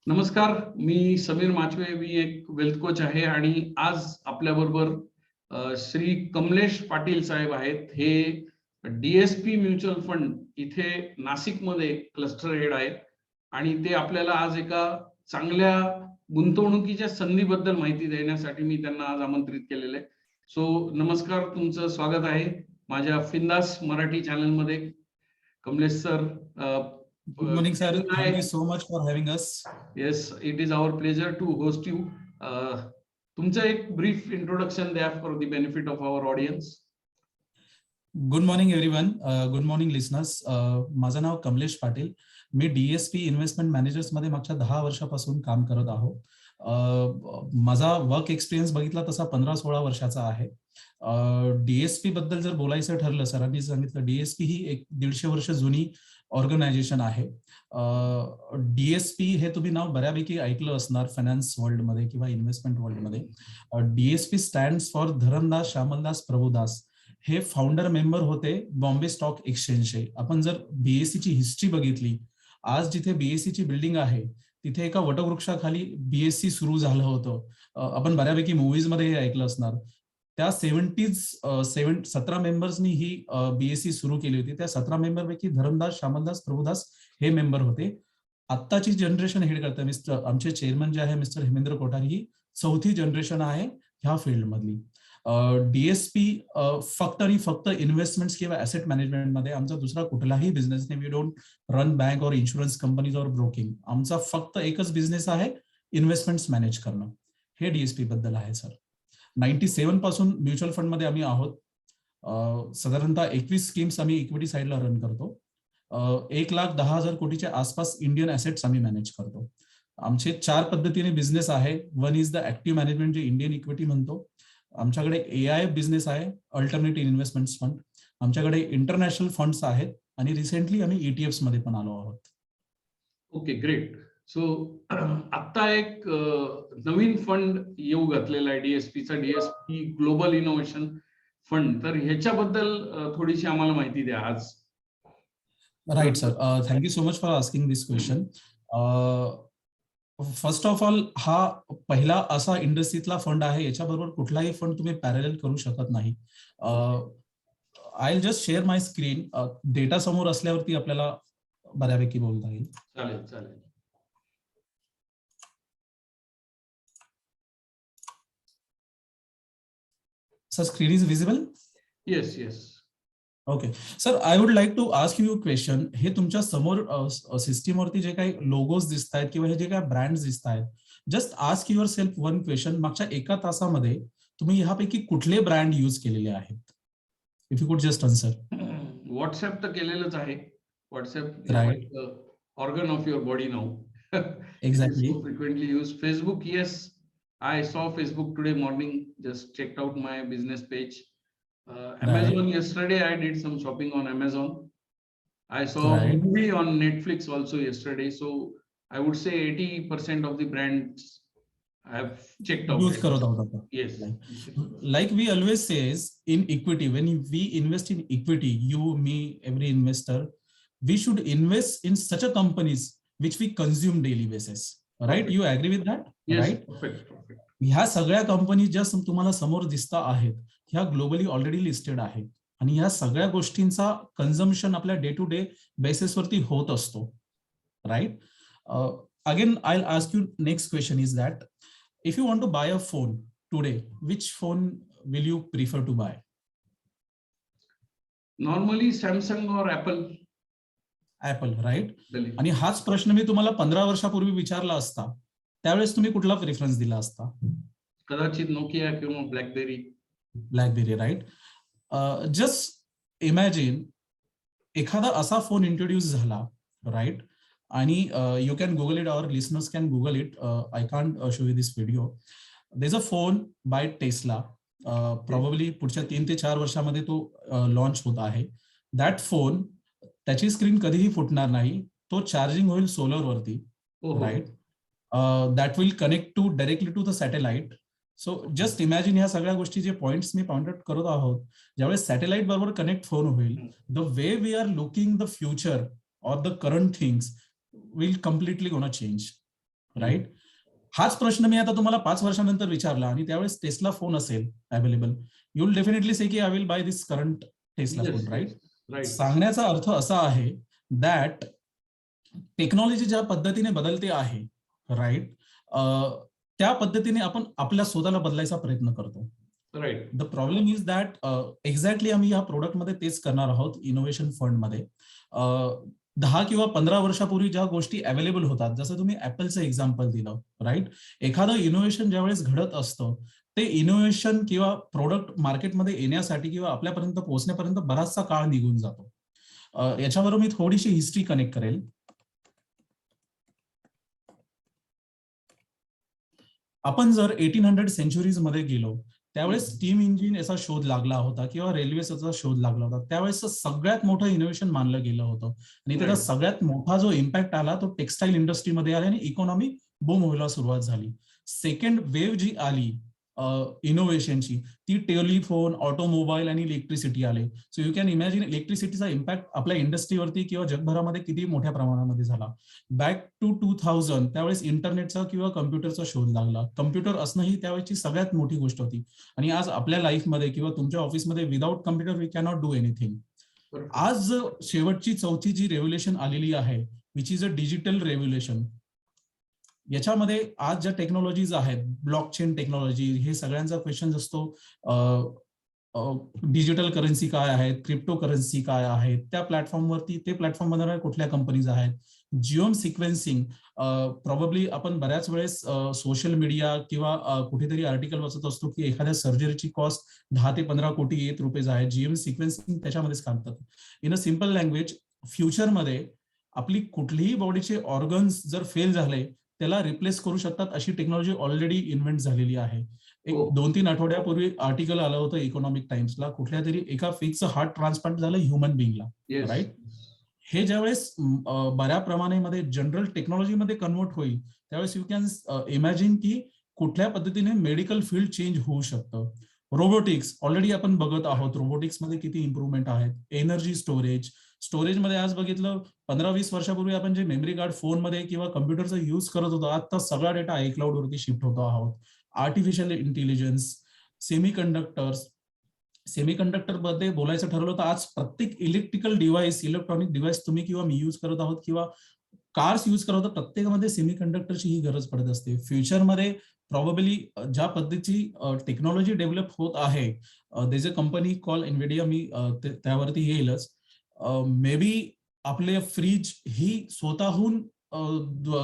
नमस्कार, मी समीर माचवे. मी एक wealth coach आहे आणि आज आपल्याबरोबर श्री कमलेश पाटील साहेब आहेत. हे DSP म्युच्युअल फंड इथे नाशिकमध्ये क्लस्टर हेड आहेत आणि ते आपल्याला आज एका चांगल्या गुंतवणुकीच्या संधीबद्दल माहिती देण्यासाठी मी त्यांना आज आमंत्रित केलेलं आहे. सो नमस्कार, तुमचं स्वागत आहे माझ्या फिंदास मराठी चॅनलमध्ये. Kamlesh sir, Good morning, sir. Thank you so much for having us. Yes, it is our pleasure to host you. तुमचं एक brief introduction द्या for the benefit of our audience. Good morning, everyone. Good morning, listeners. माझं नाव कमलेश पाटील. मी DSP investment managers मध्ये मागच्या 10 वर्षापासून काम करत आहोत. माझा वर्क एक्सपिरियन्स बघितला तसा 15-16 वर्षाचा आहे. DSP बद्दल जर बोलायचं ठरलं, सरांनी सांगितलं, DSP ही एक 150 वर्ष जुनी ऑर्गनायझेशन आहे. DSP हे तुम्ही नाव बऱ्यापैकी ऐकलं असणार फायनान्स वर्ल्ड मध्ये किंवा इन्व्हेस्टमेंट वर्ल्ड मध्ये. DSP stands for Dharamdas Shyamaldas Prabhudas. हे फाउंडर मेंबर होते बॉम्बे स्टॉक एक्सचेंजचे. आपण जर BSE ची हिस्ट्री बघितली, आज जिथे BSE ची बिल्डिंग आहे तिथे एका वटवृक्षाखाली BSE सुरू झालं होतं. आपण बऱ्यापैकी मूव्हीज मध्ये हे ऐकलं असणार. त्या 17 मेंबर्सनी ही BSE सुरू केली होती. त्या 17 मेंबर पैकी धरमदास श्यामलदास प्रभुदास हे मेंबर होते. आत्ताची जनरेशन हेड करतात आमचे चेअरमन जे आहे मिस्टर हेमेंद्र कोठारी, ही 4थी जनरेशन आहे ह्या फील्ड मधली. DSP फक्त आणि फक्त इन्व्हेस्टमेंट्स किंवा ऍसेट मॅनेजमेंट मध्ये, आमचा दुसरा कुठलाही बिझनेस नाही. वी डोंट रन बँक और इन्शुरन्स कंपनीज और ब्रोकिंग. आमचा फक्त एकच बिझनेस आहे, इन्व्हेस्टमेंट्स मॅनेज करणं. हे DSP बद्दल आहे सर. 97 पासून म्युच्युअल फंड मध्ये आम्ही आहोत. साधारणतः 21 स्कीम्स आम्ही इक्विटी साइडला रन करतो. 1,10,000 कोटीच्या आसपास इंडियन ऍसेट्स आम्ही मॅनेज करतो. आमचे 4 पद्धतीने बिझनेस आहे. One is the active management, जे इंडियन इक्विटी म्हणतो. आमच्याकडे AI बिझनेस आहे, अल्टरनेटिव्ह इन्व्हेस्टमेंट फंड. आमच्याकडे इंटरनॅशनल फंड्स आहेत आणि रिसेंटली आम्ही ETFs मध्ये पण आलो आहोत. Okay, great. सो आता एक नवीन फंड येऊ घातलेला आहे DSPचा, DSP ग्लोबल इनोव्हेशन फंड. तर ह्याच्याबद्दल थोडीशी आम्हाला माहिती द्या आज. Right sir, thank you so much for asking this question. First of all, हा पहिला असा इंडस्ट्रीतला फंड आहे, याच्याबरोबर कुठलाही फंड तुम्ही पॅरलल करू शकत नाही. I just share my screen. Data समोर असल्यावरती आपल्याला बऱ्यापैकी बोलता येईल. चालेल चालेल. Sir, screen is visible? Yes yes. Okay sir, I would like to ask you question. हे तुमच्या समोर सिस्टीमवरती जे काही लोगोज दिसत आहेत किंवा हे जे काही ब्रँड्स दिसत आहेत, just ask your self one question. मागच्या 1 तासामध्ये तुम्ही ह्यापैकी कुठले ब्रँड यूज केलेले आहेत? If you could just answer. WhatsApp तर केलेलंच आहे. WhatsApp right, organ of your body now. Exactly. Frequently used. Facebook, yes. I saw Facebook today morning. Just checked out my business page. Amazon, yesterday I did some shopping on Amazon. I saw a movie on Netflix also yesterday. So I would say 80% of the brands I have checked out. Use करत आहोत आपण. Yes. Like we always says in equity, when we invest in equity, you, me, every investor, we should invest in such a companies which we consume daily basis. Right? You agree with that? Yes. Right? Perfect. Perfect. ह्या सगळ्या company ज्या तुम्हाला समोर दिसता आहेत, ह्या globally already listed आहेत आणि ह्या सगळ्या गोष्टींचा कन्झम्पशन आपल्या डे टू डे बेसिसवरती होत असतो. Right? Again I ask you next question is that if you want to buy a phone today, which phone will you prefer to buy? Normally Samsung or Apple. Apple, right? आणि हाच प्रश्न मी तुम्हाला 15 वर्षापूर्वी विचारला असता, त्यावेळेस तुम्ही कुठला प्रेफरन्स दिला असता? कदाचित नोकिया किंवा BlackBerry. BlackBerry, right? Just imagine एखादा असा फोन इंट्रोड्यूस झाला, राईट? आणि you can Google it, our listeners can Google it. I can't show you this video. There is a phone by Tesla. Probably पुढच्या 3 ते 4 वर्षामध्ये तो launch होत आहे. दॅट फोन, त्याची स्क्रीन कधीही फुटणार नाही. तो चार्जिंग होईल सोलरवरती, right? That will connect to directly to the satellite. So just imagine ह्या सगळ्या गोष्टी, जे पॉइंट्स मी पॉइंट आउट करत आहोत, ज्यावेळेस सॅटेलाइट बरोबर कनेक्ट फोन होईल, the way we are looking the future or the current things will completely gonna change. Right. हाच प्रश्न मी आता तुम्हाला 5 वर्षानंतर विचारला आणि त्यावेळेस टेस्ला फोन असेल available, you will definitely say की I will buy this current Tesla phone, right. Right. सांगण्याचा अर्थ असा आहे दॅट टेक्नॉलॉजी ज्या पद्धतीने बदलते आहे, राईट, त्या पद्धतीने आपण आपल्या स्वतःला बदलायचा प्रयत्न करतो. Right. The problem is that exactly आम्ही या प्रोडक्टमध्ये तेच करणार आहोत इनोव्हेशन फंडमध्ये. 10 किंवा 15 वर्षापूर्वी ज्या गोष्टी अवेलेबल होतात, जसं तुम्ही ऍपलचं एक्झाम्पल दिलं, राईट. एखादं इनोव्हेशन ज्यावेळेस घडत असतं, ते इनोव्हेशन किंवा प्रोडक्ट मार्केटमध्ये येण्यासाठी किंवा आपल्यापर्यंत पोहोचण्यापर्यंत बराचसा काळ निघून जातो. याच्यावर मी थोडीशी हिस्ट्री कनेक्ट करेल. आपण जर 1800 सेंचुरीज मध्ये गेलो, त्यावेळेस स्टीम इंजिन याचा शोध लागला होता किंवा रेल्वेचा शोध लागला होता. त्यावेळेस सगळ्यात मोठं इनोव्हेशन मानलं गेलं होतं आणि त्याचा सगळ्यात मोठा जो इम्पॅक्ट आला तो टेक्सटाईल इंडस्ट्रीमध्ये आला आणि इकॉनॉमी बूम व्हायला सुरुवात झाली. सेकंड वेव्ह जी आली इनोव्हेशनची, ती टेलिफोन, ऑटोमोबाईल आणि इलेक्ट्रिसिटी आले. सो यू कॅन इमॅजिन इलेक्ट्रिसिटीचा इम्पॅक्ट आपल्या इंडस्ट्रीवरती किंवा जगभरामध्ये किती मोठ्या प्रमाणामध्ये झाला. बॅक टू 2000 त्यावेळेस इंटरनेटचा किंवा कम्प्युटरचा शोध लागला. कम्प्युटर असणं ही त्यावेळेची सगळ्यात मोठी गोष्ट होती आणि आज आपल्या लाईफमध्ये किंवा तुमच्या ऑफिसमध्ये without computer we cannot do anything. आज शेवटची चौथी जी रेव्होल्युशन आलेली आहे, which is a digital revolution, याच्यामध्ये आज ज्या टेक्नॉलॉजीज आहेत, ब्लॉकचेन टेक्नॉलॉजी, हे सगळ्यांचा क्वेश्चन असतो, डिजिटल करन्सी काय आहेत, क्रिप्टो करन्सी काय आहेत, त्या प्लॅटफॉर्मवरती ते प्लॅटफॉर्म बनवणाऱ्या कुठल्या कंपनीज आहेत, जिओम सिक्वेन्सिंग. प्रॉब्ली आपण बऱ्याच वेळेस सोशल मीडिया किंवा कुठेतरी आर्टिकल वाचत असतो की एखाद्या सर्जरीची कॉस्ट 10 ते 15 कोटी रुपये आहे. जिओम सिक्वेन्सिंग त्याच्यामध्येच काम करतात. इन अ सिम्पल लँग्वेज, फ्युचरमध्ये आपली कुठलीही बॉडीचे ऑर्गन्स जर फेल झाले, त्याला रिप्लेस करू शकतात अशी टेक्नॉलॉजी ऑलरेडी इन्व्हेंट झालेली आहे. एक 2-3 आठवड्यापूर्वी आर्टिकल आलं होतं इकॉनॉमिक टाइम्सला, कुठल्या तरी एका फिक्स हार्ट ट्रान्सप्लांट झालं ह्युमन बिंगला, राईट. हे ज्यावेळेस बऱ्या प्रमाणामध्ये जनरल टेक्नॉलॉजीमध्ये कन्वर्ट होईल, त्यावेळेस यू कॅन इमॅजिन की कुठल्या पद्धतीने मेडिकल फील्ड चेंज होऊ शकतं. रोबोटिक्स ऑलरेडी आपण बघत आहोत, रोबोटिक्समध्ये किती इम्प्रुव्हमेंट आहेत. एनर्जी स्टोरेजमध्ये आज बघितलं, 15-20 वर्षापूर्वी आपण जे मेमरी कार्ड फोनमध्ये किंवा कम्प्युटरचा युज करत होतो, आता सगळा डेटा iCloud वरती शिफ्ट होतो आहोत. आर्टिफिशियल इंटेलिजन्स, सेमीकंडक्टर मध्ये बोलायचं ठरवलं तर आज प्रत्येक इलेक्ट्रॉनिक डिव्हाइस तुम्ही किंवा मी युज करत आहोत किंवा कार्स युज करत आहोत, प्रत्येकामध्ये सेमीकंडक्टरची ही गरज पडत असते. फ्युचरमध्ये प्रॉबेबली ज्या पद्धतीची टेक्नॉलॉजी डेव्हलप होत आहे, देज अ कंपनी कॉल एनव्हिडिया, मी त्यावरती येईलच. मे बी आपले फ्रीज ही स्वतःहून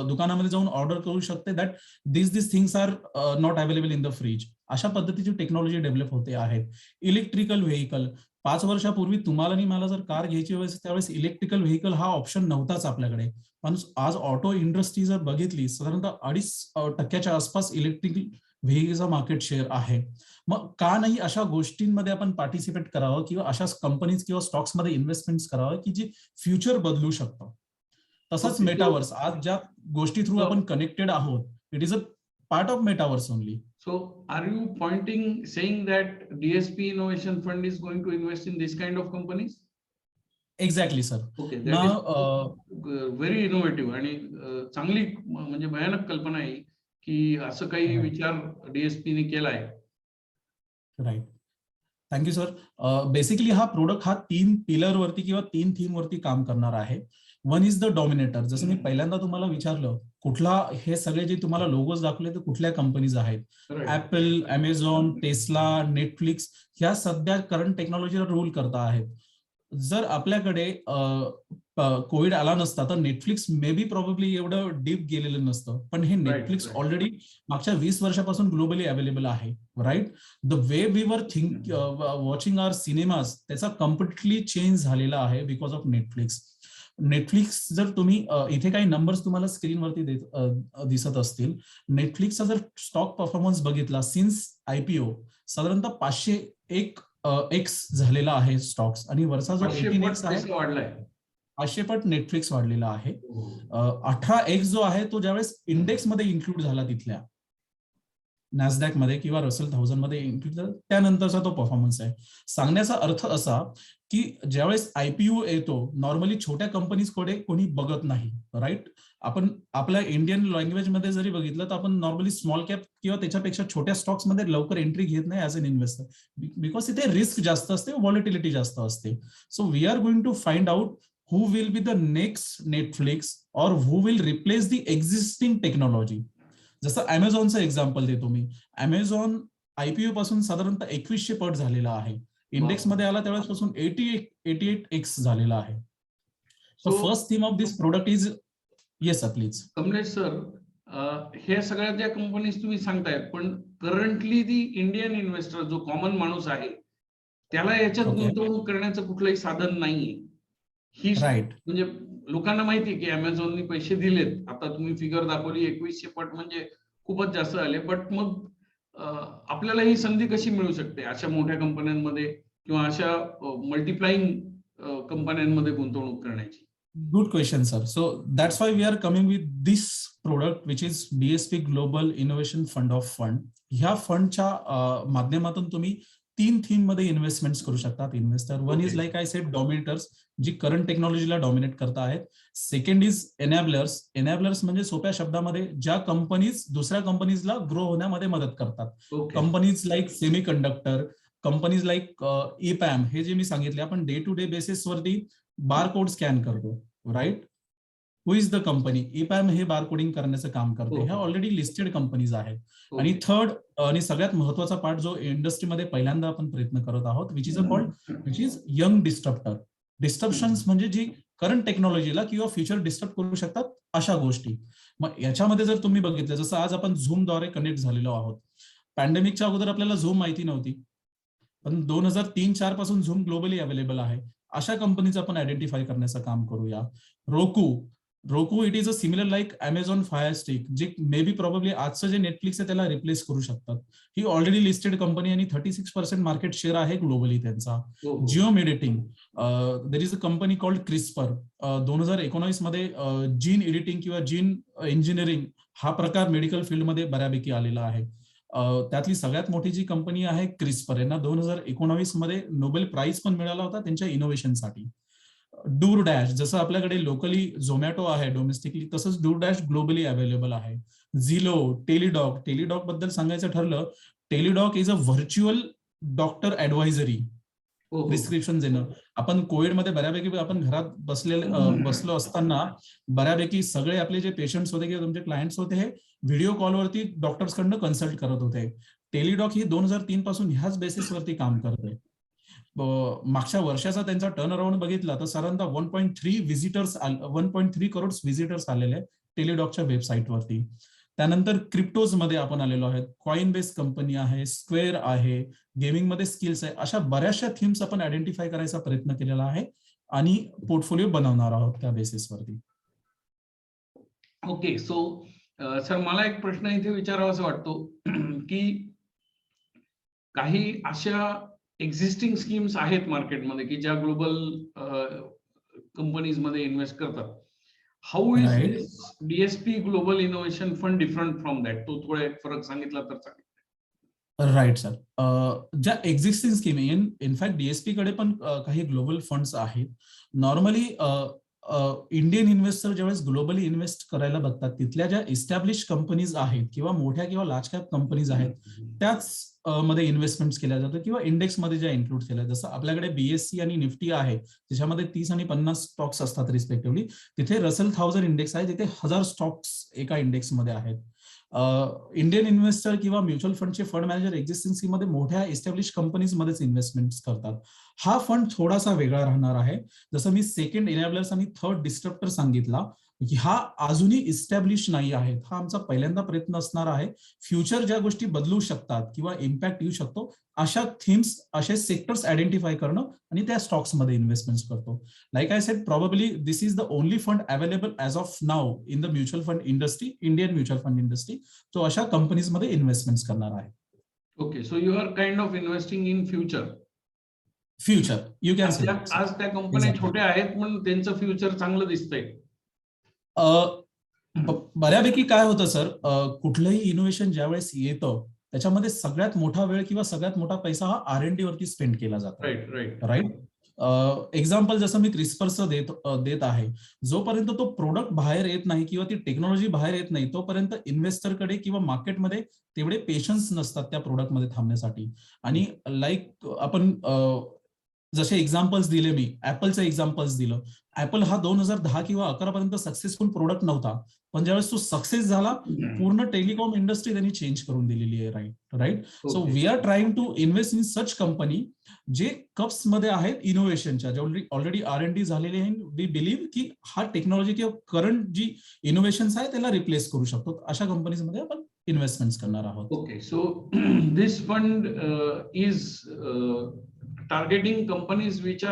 दुकानामध्ये जाऊन ऑर्डर करू शकते that this things are not available in the fridge. अशा पद्धतीची टेक्नॉलॉजी डेव्हलप होते आहेत. इलेक्ट्रिकल व्हेकल, 5 वर्षापूर्वी तुम्हाला आणि मला जर कार घ्यायची वेळेस त्यावेळेस इलेक्ट्रिकल व्हेकल हा ऑप्शन नव्हताच आपल्याकडे. पण आज ऑटो इंडस्ट्री जर बघितली, साधारणतः 2.5% आसपास इलेक्ट्रिकल व्हेकलचा मार्केट शेअर आहे. मग का नाही अशा गोष्टींमध्ये आपण पार्टिसिपेट करावं किंवा अशा कंपनीज किंवा स्टॉक्समध्ये इन्व्हेस्टमेंट करावं की जी फ्युचर बदलू शकतं. तसंच मेटावर्स, आज ज्या गोष्टी थ्रू आपण कनेक्टेड आहोत, it is a part of metaverse only. So are you saying that DSP Innovation Fund is going to invest in this kind of companies? Exactly, sir. Okay, that is very innovative आणि चांगली म्हणजे भयानक कल्पना आहे की असं काही विचार DSP ने केलाय. Right, thank you sir. बेसिकली हा प्रोडक्ट हा 3 पिलर वरती किंवा 3 थीम वरती काम करणार आहे. One is the dominator. जसं मी पहिल्यांदा तुम्हाला विचारलं, कुठला हे सगळे जे तुम्हाला लोगोज दाखवले ते कुठल्या कंपनीज आहेत, ऍपल, अमेझॉन, टेस्ला, नेटफ्लिक्स, ह्या सध्या करंट टेक्नॉलॉजीला रूल करता आहेत. जर आपल्याकडे कोविड आला नसता तर नेटफ्लिक्स मे बी प्रॉब्ली एवढं डीप गेलेलं नसतं. पण हे नेटफ्लिक्स ऑलरेडी मागच्या 20 वर्षापासून ग्लोबली अवेलेबल आहे, right. The way we were watching our cinemas, त्याचा कम्प्लिटली चेंज झालेला आहे बिकॉज ऑफ नेटफ्लिक्स. नेटफ्लिक्स जर तुम्ही इथे काही नंबर्स तुम्हाला स्क्रीनवरती दिसत असतील, नेटफ्लिक्सचा जर स्टॉक परफॉर्मन्स बघितला सिन्स IPO, साधारणतः 501x झालेला आहे स्टॉक्स आणि वरचा जो 18x आहे 500 पट नेटफ्लिक्स वाढलेला आहे. 18x जो आहे तो ज्यावेळेस इंडेक्स मध्ये इन्क्लूड झाला तिथल्या, नॅसडॅक मध्ये किंवा रसेल 1000 मध्ये एंट्री, त्यानंतरचा तो परफॉर्मन्स आहे. सांगण्याचा अर्थ असा की ज्यावेळेस आयपीओ येतो, नॉर्मली छोट्या कंपनीजकडे कोणी बघत नाही, राईट. आपण आपल्या इंडियन लँग्वेजमध्ये जरी बघितलं तर आपण नॉर्मली स्मॉल कॅप किंवा त्याच्यापेक्षा छोट्या स्टॉक्स मध्ये लवकर एंट्री घेत नाही ऍज अन इन्व्हेस्टर, बिकॉज इथे रिस्क जास्त असते, व्हॉलिटिलिटी जास्त असते. So we are going to find out who will be the next Netflix or who will replace the existing technology. जसं अमेझॉनचं एक्झाम्पल देतो मी. अमेझॉन आयपीओ पासून साधारणतः 2100 पट झालेला आहे. इंडेक्स मध्ये आला त्यावेळेसपासून 88x झालेला आहे. So first theme of this product is, yes sir please. Kamlesh sir, हे सगळ्या ज्या कंपनीज तुम्ही सांगतायत, पण करंटली दी इंडियन इन्व्हेस्टर जो कॉमन माणूस आहे त्याला याच्यात गुंतवणूक करण्याचं कुठलंही साधन नाहीये. ही राईट, म्हणजे लोकांना माहिती आहे की अमेझॉननी पैसे दिलेत. आता तुम्ही फिगर दाखवली 2100 पट म्हणजे खूपच जास्त आले. बट मग आपल्याला ही संधी कशी मिळू शकते अशा मोठ्या कंपन्यांमध्ये किंवा अशा मल्टिप्लाइंग कंपन्यांमध्ये गुंतवणूक करण्याची? Good question sir. So that's why we are coming with this product which is DSP global innovation fund of fund. ह्या फंडच्या माध्यमातून तुम्ही 3 थीम मध्ये इन्व्हेस्टमेंट करू शकतात investor. One is like I said dominators, जी करंट टेक्नॉलॉजीला डॉमिनेट करत आहेत. Second is एनॅबलर्स. एनॅबलर्स म्हणजे सोप्या शब्दामध्ये ज्या कंपनीज दुसऱ्या कंपनीजला ग्रो होण्यामध्ये मदत करतात. Companies like semiconductor, companies like EPAM, हे जे मी सांगितले आपण डे टू डे बेसिस वरती बारकोड स्कॅन करतो, right. Who is the company? EPAM हे बारकोडिंग करण्याचं काम करते. ह्या ऑलरेडी लिस्टेड कंपनीज आहेत. आणि थर्ड आणि सगळ्यात महत्वाचा पार्ट जो इंडस्ट्रीमध्ये पहिल्यांदा आपण प्रयत्न करत आहोत, which is a called which is young disruptor. Disruptions म्हणजे जी करंट टेक्नॉलॉजीला किंवा फ्युचर डिस्टर्ब करू शकतात अशा गोष्टी. मग याच्यामध्ये जर तुम्ही बघितलं, जसं आज आपण झूमद्वारे कनेक्ट झालेलो आहोत. पॅन्डेमिकच्या अगोदर आपल्याला झूम माहिती नव्हती, पण 2003-4 पासून झूम ग्लोबली अवेलेबल आहे. अशा कंपनीज आपण आयडेंटिफाय करण्याचं काम करूया. Roku it is a similar like Amazon Fire Stick, जे मे बी प्रॉब्ली आजचं जे नेटफ्लिक्स आहे त्याला रिप्लेस करू शकतात. ही ऑलरेडी लिस्टेड कंपनी आणि 36% मार्केट शेअर आहे ग्लोबली त्यांचा. जिओ मेडिटिंग, there is a company called CRISPR. 2019 मध्ये जीन एडिटिंग किंवा जीन इंजिनिअरिंग हा प्रकार मेडिकल फील्डमध्ये बऱ्यापैकी आलेला आहे. त्यातली सगळ्यात मोठी जी कंपनी आहे क्रिस्पर, यांना 2019 मध्ये नोबेल प्राइज पण मिळाला होता त्यांच्या इनोव्हेशनसाठी. डूरडॅश, जसं आपल्याकडे लोकली झोमॅटो आहे डोमेस्टिकली, तसंच डूरडॅश ग्लोबली अवेलेबल आहे. झिलो, टेलिडॉक बद्दल सांगायचं ठरलं, Teladoc is a virtual doctor advisory, prescription देणं. आपण कोविडमध्ये बऱ्यापैकी आपण घरात बसलो असताना बऱ्यापैकी सगळे आपले जे पेशंट्स होते किंवा तुमचे क्लायंट्स होते हे व्हिडिओ कॉलवरती डॉक्टर्सकडनं कन्सल्ट करत होते. टेलिडॉक ही 2003 पासून ह्याच बेसिसवरती काम करते. मागच्या वर्षाचा त्यांचा टर्न अराउंड बघितला तर साधारणतः 1.3 करोड व्हिजिटर्स आलेले टेलिडॉकच्या वेबसाईटवरती. त्यानंतर क्रिप्टोज मध्ये आपण आलेलो आहोत. कॉइन बेस कंपनी आहे, स्क्वेअर आहे, गेमिंग मध्ये स्किल्स आहे. अशा बऱ्याचशा थीम्स आपण आयडेंटिफाय करायचा प्रयत्न केलेला आहे आणि पोर्टफोलिओ बनवणार आहोत त्या बेसिसवरती. ओके, सो सर मला एक प्रश्न इथे विचारावासा वाटतो की काही अशा एक्झिस्टिंग स्कीम्स आहेत मार्केटमध्ये की ज्या ग्लोबल कंपनीज मध्ये इन्व्हेस्ट करतात. How is DSP global innovation fund different from that? तो थोडा एक फरक सांगितला तर चालेल. Right sir. ज्या एक्झिस्टिंग स्कीम इनफॅक्ट डीएसपी कडे पण काही ग्लोबल फंड्स आहेत. नॉर्मली इंडियन इन्व्हेस्टर ज्यावेळेस ग्लोबली इन्व्हेस्ट करायला बघतात, तिथल्या ज्या इस्टॅब्लिश कंपनीज आहेत किंवा मोठ्या किंवा लार्ज कॅप कंपनीज आहेत त्याच मध्ये इन्व्हेस्टमेंट केल्या जातात किंवा इंडेक्समध्ये ज्या इन्क्लूड केल्या. जसं आपल्याकडे बीएससी आणि निफ्टी आहे ज्याच्यामध्ये 30 आणि 50 स्टॉक्स असतात रिस्पेक्टिव्हली. तिथे रसेल 1000 इंडेक्स आहे, तिथे 1000 स्टॉक्स एका इंडेक्समध्ये आहेत. इंडियन इन्व्हेस्टर किंवा म्युच्युअल फंडचे फंड मॅनेजर एक्झिस्टिंग स्कीम मध्ये मोठ्या एस्टॅब्लिश कंपनीजमध्येच इन्व्हेस्टमेंट करतात. हा फंड थोडासा वेगळा राहणार आहे. जसं मी सेकंड इनॅबलर्स आणि थर्ड डिस्ट्रप्टर सांगितला, हा अजूनही इस्टॅब्लिश नाही आहेत. हा आमचा पहिल्यांदा प्रयत्न असणार आहे. फ्युचर ज्या गोष्टी बदलू शकतात किंवा इम्पॅक्ट येऊ शकतो अशा थीम्स, असे सेक्टर्स आयडेंटिफाय करणं आणि त्या स्टॉक्स मध्ये इन्व्हेस्टमेंट करतो. Like I said, probably this is the only fund available as of now in the mutual fund industry, Indian mutual fund industry. तो अशा कंपनीज मध्ये इन्व्हेस्टमेंट करणार आहे. Okay, so you are kind of investing in future. You can say. आज त्या कंपन्या छोट्या आहेत पण त्यांचं फ्युचर चांगलं दिसतंय. बऱ्यापैकी काय होतं सर, कुठलंही इनोव्हेशन ज्यावेळेस येतं त्याच्यामध्ये सगळ्यात मोठा वेळ किंवा सगळ्यात मोठा पैसा हा R&D वरती स्पेंड केला जातो. राईट. एक्झाम्पल जसं मी क्रिस्परचं देत आहे, जोपर्यंत तो प्रोडक्ट बाहेर येत नाही किंवा ती टेक्नॉलॉजी बाहेर येत नाही तोपर्यंत इन्व्हेस्टरकडे किंवा मार्केटमध्ये तेवढे पेशन्स नसतात त्या प्रोडक्टमध्ये थांबण्यासाठी. आणि लाईक आपण जसे एक्झाम्पल्स दिले, मी ऍपलचं एक्झाम्पल्स दिलं. ऍपल हा 2010 किंवा 11 पर्यंत सक्सेसफुल प्रोडक्ट नव्हता, पण ज्यावेळेस तो सक्सेस झाला पूर्ण टेलिकॉम इंडस्ट्री त्यांनी चेंज करून दिलेली आहे. Right. So we are trying to invest in such company जे कप्स मध्ये आहेत इनोव्हेशनच्या, जे ऑलरेडी R&D झालेले आहे. वी बिलीव्ह की हा टेक्नॉलॉजी किंवा करंट जी इनोव्हेशन्स आहे त्याला रिप्लेस करू शकतो, अशा कंपनीजमध्ये आपण इन्व्हेस्टमेंट करणार आहोत. Okay, so this fund is targeting companies which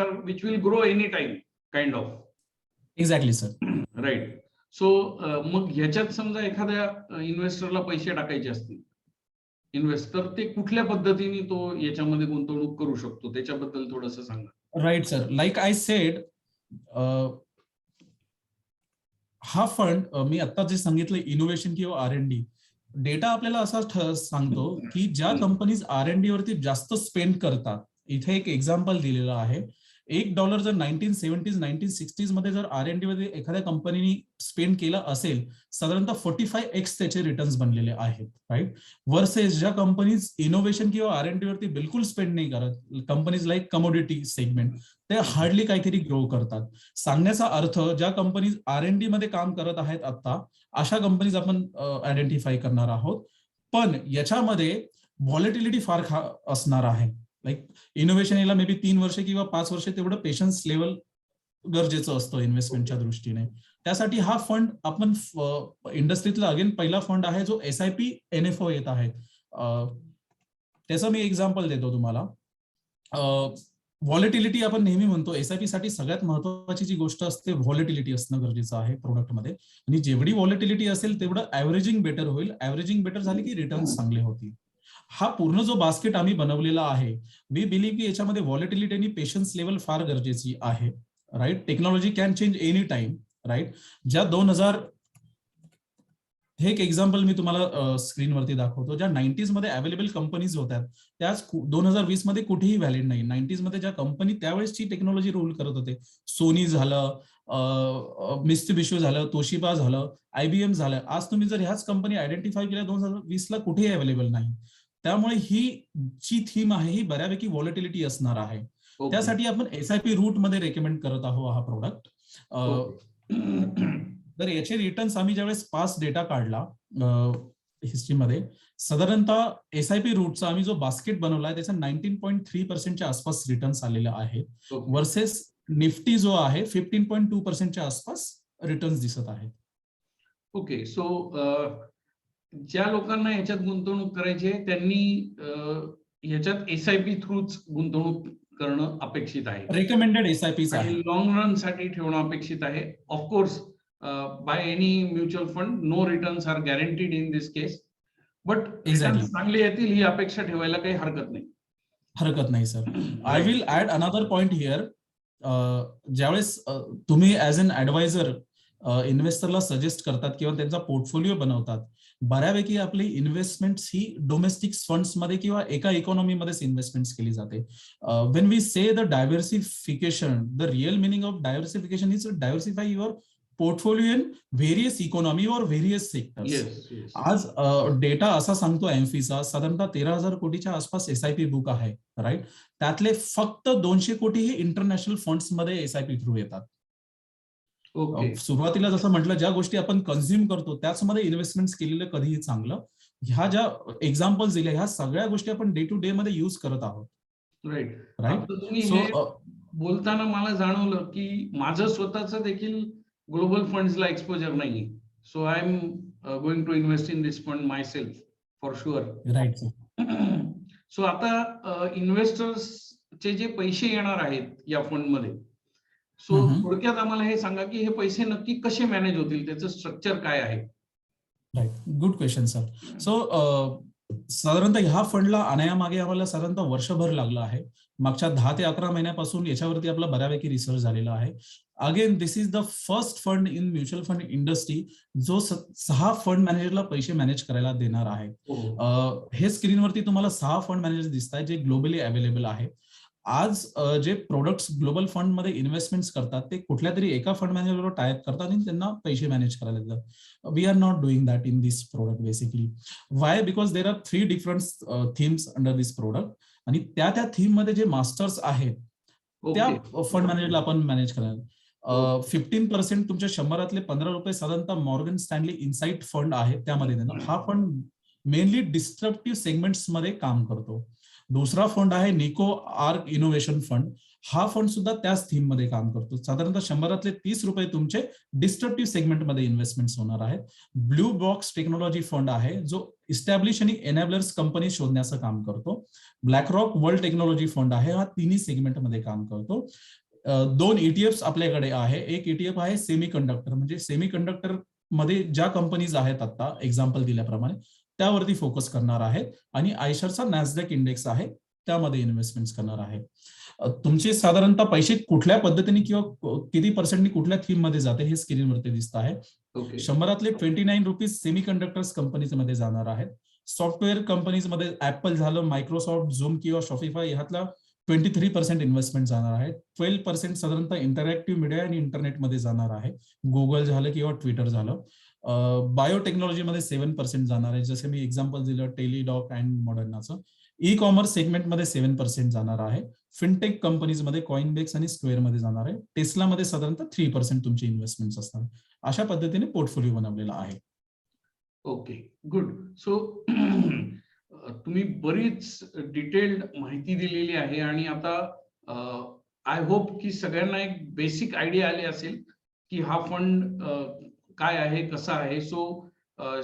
will grow anytime, kind of. Exactly sir. Right. So मग ह्याच्यात समजा एखाद्या इन्व्हेस्टरला पैसे टाकायचे असतील, इन्व्हेस्टर ते कुठल्या पद्धतीने तो याच्यामध्ये गुंतवणूक करू शकतो, त्याच्याबद्दल थोडंसं सांगा. Right sir. Like I said, हा फंड मी आता जे सांगितलं इनोव्हेशन किंवा R&D डेटा आपल्याला असा सांगतो की ज्या कंपनीज R&D वरती जास्त स्पेंड करतात, इथे एक एक्झाम्पल दिलेलं आहे. $1 जर 1970s 1960s मध्ये जर R&D मध्ये एखाद्या कंपनीने स्पेंड केला असेल, साधारणतः 45x त्याचे रिटर्न्स बनलेले आहेत. राईट. वर्सेस ज्या कंपनीज इनोव्हेशन किंवा R&D वरती बिलकुल स्पेंड नाही करत, कंपनीज लाईक कमोडिटी सेगमेंट, ते हार्डली काहीतरी ग्रो करतात. सांगण्याचा अर्थ, ज्या कंपनीज R&D मध्ये काम करत आहेत आता, अशा कंपनीज आपण आयडेंटिफाय करणार आहोत. पण याच्यामध्ये व्हॉलेटिलिटी फार असणार आहे. लाईक इनोव्हेशन याला मे बी 3 वर्ष किंवा 5 वर्ष तेवढं पेशन्स लेवल गरजेचं असतं इन्व्हेस्टमेंटच्या दृष्टीने. त्यासाठी हा फंड आपण इंडस्ट्रीतला अगेन पहिला फंड आहे जो SIP NFO येत आहे. त्याचं मी एक्झाम्पल देतो तुम्हाला. व्हॉलेटिलिटी आपण नेहमी म्हणतो, SIP साठी सगळ्यात महत्वाची जी गोष्ट असते व्हॉलेटिलिटी असणं गरजेचं आहे प्रोडक्टमध्ये. आणि जेवढी व्हॉलेटिलिटी असेल तेवढं ऍव्हरेजिंग बेटर होईल. ऍव्हरेजिंग बेटर झाली की रिटर्न्स चांगले होतील. हा पूर्ण जो बास्केट आम्ही बनवलेला आहे, वी बिलीव्ह की याच्यामध्ये व्हॉलेटिलिटी आणि पेशन्स लेवल फार गरजेची आहे. Right. Technology can change any time. Right. ज्या 2000, हे एक एक्झाम्पल मी तुम्हाला स्क्रीनवरती दाखवतो. ज्या 90s मध्ये अवेलेबल कंपनीज होत्या त्या 2020 मध्ये कुठेही व्हॅलिड नाही. 90s मध्ये ज्या कंपनी त्यावेळेसची टेक्नॉलॉजी रोल करत होते, सोनी झालं, मित्सुबिशी झालं, तोशिबा झालं, IBM झालं, आज तुम्ही जर ह्याच कंपनी आयडेंटिफाय केल्या 2020 ला कुठेही अवेलेबल नाही. त्यामुळे ही जी थीम आहे ही बऱ्यापैकी व्हॉलेटिलिटी असणार आहे. त्यासाठी आपण SIP रूट मध्ये रेकमेंड करत आहोत हा प्रोडक्ट. तर याचे रिटर्न्स आम्ही ज्यावेळेस पास्ट डेटा काढला हिस्ट्रीमध्ये, साधारणतः SIP रूटचा आम्ही जो बास्केट बनवलाय त्याचा 19.3% आसपास रिटर्न्स आलेले आहेत. वर्सेस निफ्टी जो आहे 15.2% आसपास रिटर्न्स दिसत आहेत. ओके. सो ज्या लोकांना ह्याच्यात गुंतवणूक करायची आहे त्यांनी ह्याच्यात SIP थ्रूच गुंतवणूक करणं अपेक्षित आहे. रेकमेंडेड SIPs आहे. लॉंग रन साठी ठेवणं अपेक्षित आहे. Of course by any mutual fund no returns are guaranteed in this case, but returns चांगले येतील ही अपेक्षा ठेवायला काही हरकत नाही. हरकत नाही sir. I will add another point here. ज्यावेळेस तुम्ही ऍज अन ऍडवायझर इन्व्हेस्टरला सजेस्ट करतात किंवा त्यांचा पोर्टफोलिओ बनवतात, बऱ्यापैकी आपली इन्व्हेस्टमेंट ही डोमेस्टिक फंड्स मध्ये किंवा एका इकॉनॉमीमध्येच इन्व्हेस्टमेंट केली जाते. When we say the diversification, the real meaning of diversification is diversify your portfolio in various economy और व्हेरियस सेक्टर्स. आज डेटा असा सांगतो एम्फीचा, साधारणतः 13,000 कोटीच्या आसपास SIP बुक आहे. राईट. त्यातले फक्त 200 कोटी हे इंटरनॅशनल फंड्स मध्ये SIP थ्रू येतात. सुरुवातीला जसं म्हटलं, ज्या गोष्टी आपण कन्झ्युम करतो त्याचमध्ये इन्व्हेस्टमेंट केलेलं कधीही चांगलं. ह्या ज्या एक्झाम्पल्स दिल्या ह्या सगळ्या गोष्टी आपण डे टू डे मध्ये युज करत आहोत. राईट. राईट. तुम्ही हे बोलताना मला जाणवलं की माझं स्वतःचं देखील ग्लोबल फंड्सला एक्सपोजर नाही. So I am going to invest in this fund myself for sure. Right. So आता इन्व्हेस्टर्सचे जे पैसे येणार आहेत या फंड मध्ये, सो थोडक्यात आम्हाला हे सांगा की हे पैसे नक्की कसे मॅनेज होतील, त्याचं स्ट्रक्चर काय आहे? Right. Good question sir. So साधारणतः ह्या फंडला आणण्यामागे आम्हाला साधारणतः वर्षभर लागलं आहे. मागच्या 10 ते 11 महिन्यापासून याच्यावरती आपला बऱ्यापैकी रिसर्च झालेला आहे. Again this is the first fund in mutual fund industry जो 6 फंड मॅनेजरला पैसे मॅनेज करायला देणार आहे. हे स्क्रीनवरती तुम्हाला 6 फंड मॅनेजर दिसत आहेत जे ग्लोबली अवेलेबल आहे. आज जे प्रोडक्ट्स ग्लोबल फंड मध्ये इन्व्हेस्टमेंट्स करतात ते कुठल्या तरी एका फंड मॅनेजरवर टायअप करतात आणि त्यांना पैसे मॅनेज करायला देतात. We are not doing that in this product basically. Why? Because there are 3 different themes under this product आणि त्या थीम मध्ये जे मास्टर्स आहेत त्या फंड मॅनेजरला आपण मॅनेज करायला 15% तुमच्या 100 ₹15 साधारणतः मॉर्गन स्टॅनली इनसाइट फंड आहे त्यामध्ये देणार. हा फंड मेनली डिस्ट्रप्टिव्ह सेगमेंट्स मध्ये काम करतो. दुसरा फंड आहे निको आर्क इनोव्हेशन फंड. हा फंड सुद्धा त्याच थीम मध्ये काम करतो. साधारणतः 100 ₹30 तुमचे डिस्ट्रप्टिव्ह सेगमेंटमध्ये इन्व्हेस्टमेंट्स होणार आहेत. ब्लू बॉक्स टेक्नॉलॉजी फंड आहे जो इस्टॅब्लिश आणि एनेबलर्स कंपनी शोधण्याचं काम करतो. Black rock world technology fund आहे, हा तिन्ही सेगमेंटमध्ये काम करतो. 2 ETFs आपल्याकडे आहे. एक ETF आहे सेमी कंडक्टर, म्हणजे सेमी कंडक्टर मध्ये ज्या कंपनीज आहेत आता एक्झाम्पल दिल्याप्रमाणे त्यावरती फोकस करणार आहेत आणि आयशरचा नॅसडॅक इंडेक्स आहे त्यामध्ये इन्व्हेस्टमेंट करणार आहे. तुमचे साधारणतः पैसे कुठल्या पद्धतीने किंवा किती पर्सेंटनी कुठल्या थीम मध्ये जाते हे स्क्रीनवरती दिसत आहे. 100 ₹29 सेमी कंडक्टर्स कंपनीमध्ये जाणार आहेत. सॉफ्टवेअर कंपनीजमध्ये ऍपल झालं, मायक्रोसॉफ्ट, झूम किंवा शॉपिफाय ह्यातला 23% इन्व्हेस्टमेंट जाणार आहे. 12% साधारणतः इंटरॅक्टिव्ह मीडिया आणि इंटरनेटमध्ये जाणार आहे. गुगल झालं किंवा ट्विटर झालं. बायोटेक्नॉलॉजीमध्ये 7% जाणार आहे, जसे मी एक्झाम्पल दिलं टेलिडॉक अँड मॉडर्नाचं. ई कॉमर्स सेगमेंटमध्ये 7% जाणार आहे. फिनटेक कंपनीजमध्ये कॉइनबेक्स आणि स्क्वेअर मध्ये जाणार आहे. टेस्लामध्ये साधारणतः 3% तुमची इन्व्हेस्टमेंट असणार. अशा पद्धतीने पोर्टफोलिओ बनवलेला आहे. Okay, good. सो तुम्ही बरीच डिटेल्ड माहिती दिलेली आहे आणि आता आय होप की सगळ्यांना एक बेसिक आयडिया आली असेल की हा फंड काय आहे, कसा आहे. सो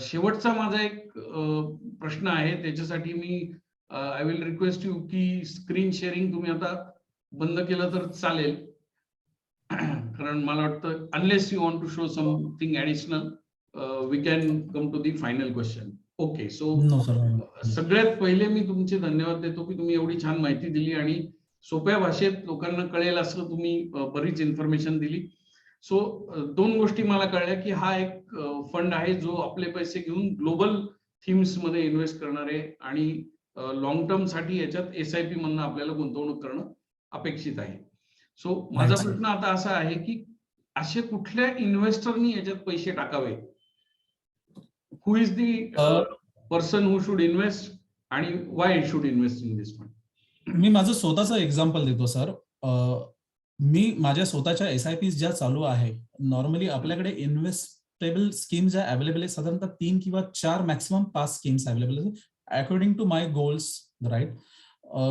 शेवटचा माझा एक प्रश्न आहे, त्याच्यासाठी मी आय विल रिक्वेस्ट यू की स्क्रीन शेअरिंग तुम्ही आता बंद केलं तर चालेल, कारण मला वाटतं unless you want to show something additional we can come to the final question. Okay, so सगळ्यात पहिले मी तुमचे धन्यवाद देतो की तुम्ही एवढी छान माहिती दिली आणि सोप्या भाषेत लोकांना कळेल असं तुम्ही बरीच इन्फॉर्मेशन दिली. सो 2 गोष्टी मला कळल्या की हा एक फंड आहे जो आपले पैसे घेऊन ग्लोबल थीम्स मध्ये इन्व्हेस्ट करणार आहे आणि लॉंग टर्म साठी याच्यात SIP मधनं आपल्याला गुंतवणूक करणं अपेक्षित आहे. सो माझा प्रश्न आता असा आहे की असे कुठल्या इन्व्हेस्टरनी याच्यात पैसे टाकावे? Who is the person who should invest आणि why should invest in this fund? मी माझं स्वतःचं एक्झाम्पल देतो सर. मी माझ्या स्वतःच्या SIPs ज्या चालू आहे, नॉर्मली आपल्याकडे इन्व्हेस्टेबल स्कीम ज्या अवेलेबल आहे साधारणतः 3 किंवा 4 मॅक्सिमम 5 स्कीम्स अवेलेबल आहेत according to my goals, right.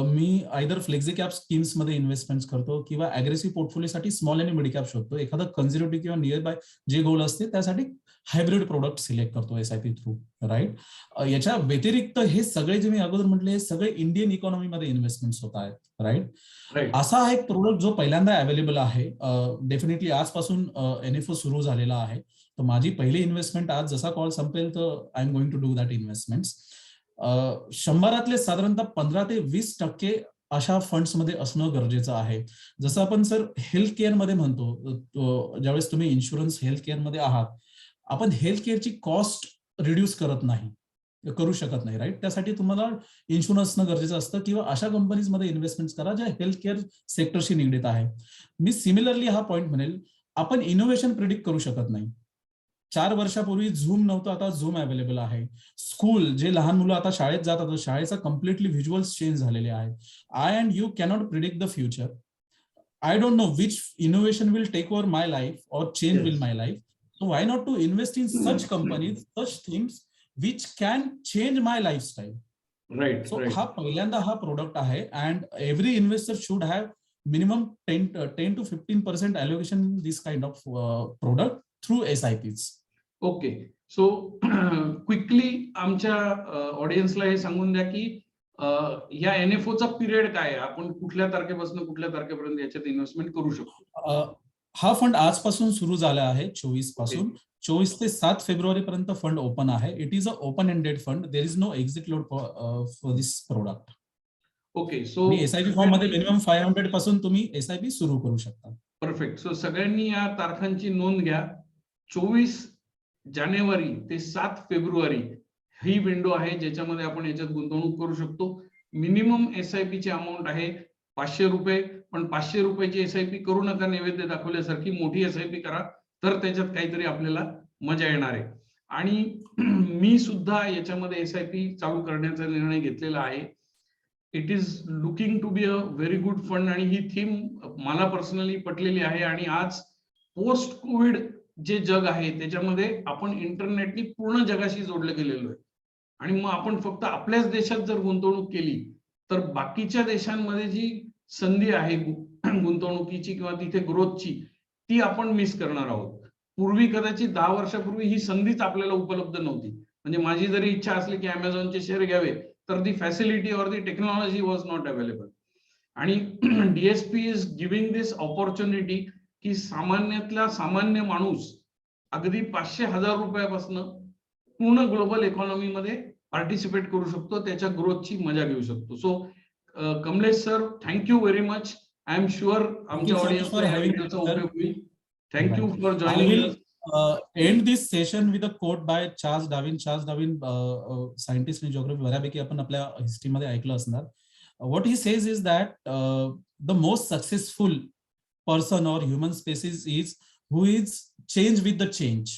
मी आयदर फ्लेक्झी कॅप स्कीम्स मध्ये इन्व्हेस्टमेंट करतो किंवा अग्रेसिव्ह पोर्टफोलिओसाठी स्मॉल आणि मिड कॅप शोधतो. एखादा कन्झर्वेटिव्ह किंवा नियर बाय जे गोल असते त्यासाठी हायब्रिड प्रोडक्ट सिलेक्ट करतो SIP थ्रू, राईट. याच्या व्यतिरिक्त हे सगळे जे मी अगोदर म्हटले हे सगळे इंडियन इकॉनॉमीमध्ये इन्व्हेस्टमेंट होत आहेत, राईट. असा हा एक प्रोडक्ट जो पहिल्यांदा अवेलेबल आहे. डेफिनेटली आजपासून NFO सुरू झालेला आहे. तर माझी पहिली इन्व्हेस्टमेंट आज जसा कॉल संपेल तर I am going to do that investment. 100 साधारणतः 15 ते 20% अशा फंड्स मध्ये असणं गरजेचं आहे. जसं आपण सर हेल्थ केअर मध्ये म्हणतो, ज्यावेळेस तुम्ही इन्शुरन्स हेल्थ केअर मध्ये आहात, आपण हेल्थ केअरची कॉस्ट रिड्यूस करू शकत नाही, राईट. त्यासाठी तुम्हाला इन्शुरन्स असणं गरजेचं असतं किंवा अशा कंपनीज मध्ये इन्व्हेस्टमेंट करा ज्या हेल्थ केअर सेक्टरशी निगडीत आहे. मी सिमिलरली हा पॉईंट म्हणेल, आपण इनोव्हेशन प्रिडिक्ट करू शकत नाही. 4 वर्षापूर्वी झूम नव्हतं, आता झूम अवेलेबल आहे. स्कूल, जे लहान मुलं आता शाळेत जातात, शाळेचा कम्प्लिटली व्हिज्युअल्स चेंज झालेले आहेत. I and you cannot predict the future. I don't know which innovation will take over my life or change will my life. So why not to invest in such companies, such things which can change my lifestyle, right. So हा पहिल्यांदा हा product आहे and every investor should have minimum 10 to 15% allocation this kind of product through SIPs. Okay, so quickly आमच्या ऑडियन्सला हे सांगून द्या की या NFOचा पिरियड काय आहे, आपण कुठल्या तारखेपासून कुठल्या तारखेपर्यंत याच्यात इन्व्हेस्टमेंट करू शकतो? हा फंड आजपासून सुरू झाला आहे, 24 पासून. 24 ते 7 फेब्रुवारी पर्यंत फंड ओपन आहे. It is a open ended fund. There is no exit load for this product. Okay, so आणि एसआयपी फॉर्म मध्ये मिनिमम 500 पासून तुम्ही एसआयपी सुरू करू शकता. परफेक्ट. सो सगळ्यांनी या तारखांची नोंद घ्या. 24 जानेवारी ते 7 फेब्रुवारी ही विंडो आहे ज्याच्यामध्ये आपण याच्यात गुंतवणूक करू शकतो. मिनिमम एसआयपी ची अमाऊंट आहे 500 रुपये. पण 500 रुपयाची एसआयपी करू नका, नैवेद्य दाखवल्यासारखी मोठी एसआयपी करा, तर त्याच्यात काहीतरी आपल्याला मजा येणार आहे. आणि मी सुद्धा याच्यामध्ये एसआयपी चालू करण्याचा निर्णय घेतलेला आहे. It is looking to be a very good fund आणि ही थीम मला पर्सनली पटलेली आहे. आणि आज पोस्ट कोविड जे जग आहे त्याच्यामध्ये आपण इंटरनेटनी पूर्ण जगाशी जोडले गेलेलो आहे. आणि मग आपण फक्त आपल्याच देशात जर गुंतवणूक केली तर बाकीच्या देशांमध्ये जी संधी आहे गुंतवणुकीची किंवा तिथे ग्रोथची, ती आपण मिस करणार आहोत. पूर्वी कदाचित 10 वर्षापूर्वी ही संधीच आपल्याला उपलब्ध नव्हती. म्हणजे माझी जरी इच्छा असली की अमेझॉनचे शेअर घ्यावे तर the facility or the technology was not available. आणि DSP is giving this opportunity की सामान्यातला सामान्य माणूस अगदी 500,000 रुपयापासून पूर्ण ग्लोबल इकॉनॉमीमध्ये पार्टिसिपेट करू शकतो, त्याच्या ग्रोथची मजा घेऊ शकतो. So Kamlesh sir, thank you very much. I am sure आमच्या ऑडियन्सला या व्हिडिओचा उपयोग होईल. Thank you for I joining will us. end this session with a quote by Charles Darwin. Charles Darwin, scientist आणि जिओग्राफी बऱ्यापैकी आपण आपल्या हिस्ट्रीमध्ये ऐकलं असणार. What he says is that the most successful person or human species is who is change with the change,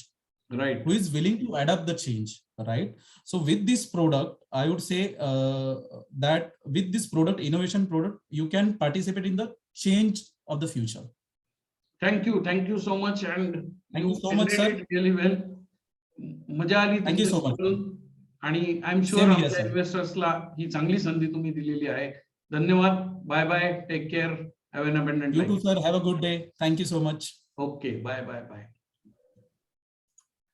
right. who is willing to adapt the change, right? So with this product, I would say that with this product, innovation product, you can participate in the change of the future. Thank you so much. And Thank you so much, sir. Really well. मजा आली Thank you so तुमच्याशी much. बोलून. आणि I am sure Same here, आमच्या sir. इन्व्हेस्टर्सला ही चांगली संधी तुम्ही दिलेली आहे. धन्यवाद. Bye bye. Take care. Have an abundant You too, life. sir. Have a good day. Thank you so much. Okay, bye bye bye.